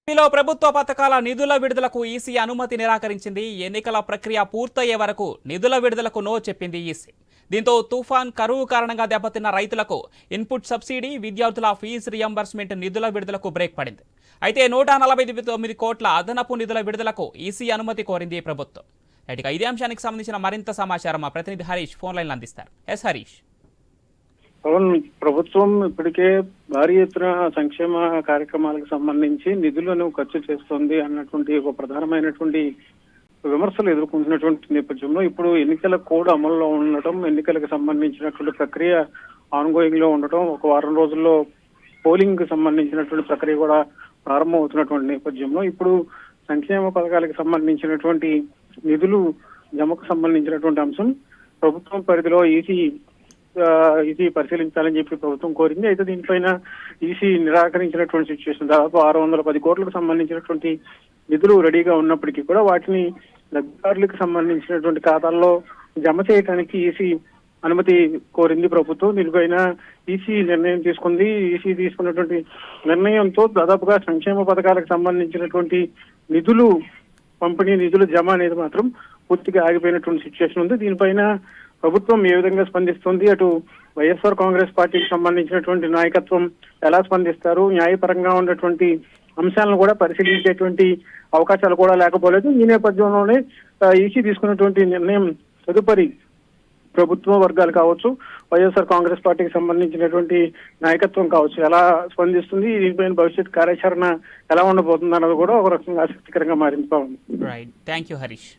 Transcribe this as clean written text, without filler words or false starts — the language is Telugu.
ఏపీలో ప్రభుత్వ పథకాల నిధుల విడుదలకు ఈసీ అనుమతి నిరాకరించింది. ఎన్నికల ప్రక్రియ పూర్తయ్యే వరకు నిధుల విడుదలకు నో చెప్పింది ఈసీ. దీంతో తుఫాన్ కరువు కారణంగా దెబ్బతిన్న రైతులకు ఇన్పుట్ సబ్సిడీ, విద్యార్థుల ఫీజు రియంబర్స్మెంట్ నిధుల విడుదలకు బ్రేక్ పడింది. అయితే 149 కోట్ల అదనపు నిధుల విడుదలకు ఈసీ అనుమతి కోరింది ప్రభుత్వం. ఇదే అంశానికి సంబంధించిన మరింత సమాచారం మా ప్రతినిధి హరీష్ ఫోన్ లైన్లో అందిస్తారు. ఎస్ హరీష్. అవును, ప్రభుత్వం ఇప్పటికే భారీ ఎత్తున సంక్షేమ కార్యక్రమాలకు సంబంధించి నిధులను ఖర్చు చేస్తోంది అన్నటువంటి ఒక ప్రధానమైనటువంటి విమర్శలు ఎదుర్కొంటున్నటువంటి నేపథ్యంలో ఇప్పుడు ఎన్నికల కోడ్ అమల్లో ఉండటం, ఎన్నికలకు సంబంధించినటువంటి ప్రక్రియ ఆన్గోయింగ్ లో ఉండటం, ఒక వారం రోజుల్లో పోలింగ్ కు సంబంధించినటువంటి ప్రక్రియ కూడా ప్రారంభమవుతున్నటువంటి నేపథ్యంలో ఇప్పుడు సంక్షేమ పథకాలకు సంబంధించినటువంటి నిధులు జమకు సంబంధించినటువంటి అంశం ప్రభుత్వం పరిధిలో ఈసీ పరిశీలించాలని చెప్పి ప్రభుత్వం కోరింది. అయితే దీనిపైన ఈసీ నిరాకరించినటువంటి సిచ్యువేషన్. దాదాపు 610 కోట్లకు సంబంధించినటువంటి నిధులు రెడీగా ఉన్నప్పటికీ కూడా వాటిని లబ్ధిదారులకు సంబంధించినటువంటి ఖాతాల్లో జమ చేయడానికి ఈసీ అనుమతి కోరింది ప్రభుత్వం. దీనిపైన ఈసీ నిర్ణయం తీసుకుంది. ఈసీ తీసుకున్నటువంటి నిర్ణయంతో దాదాపుగా సంక్షేమ పథకాలకు సంబంధించినటువంటి నిధులు పంపిణీ, నిధుల జమ అనేది మాత్రం పూర్తిగా ఆగిపోయినటువంటి సిచ్యువేషన్ ఉంది. దీనిపైన ప్రభుత్వం ఏ విధంగా స్పందిస్తుంది, అటు వైఎస్ఆర్ కాంగ్రెస్ పార్టీకి సంబంధించినటువంటి నాయకత్వం ఎలా స్పందిస్తారు, న్యాయపరంగా ఉన్నటువంటి అంశాలను కూడా పరిశీలించేటువంటి అవకాశాలు కూడా లేకపోలేదు. ఈ నేపథ్యంలోనే ఈసీ తీసుకున్నటువంటి నిర్ణయం తదుపరి ప్రభుత్వ వర్గాలు కావచ్చు, వైఎస్ఆర్ కాంగ్రెస్ పార్టీకి సంబంధించినటువంటి నాయకత్వం కావచ్చు ఎలా స్పందిస్తుంది, దీనిపైన భవిష్యత్ కార్యాచరణ ఎలా ఉండబోతుంది అన్నది కూడా ఒక రకంగా ఆసక్తికరంగా మారింది. Right, thank you Harish.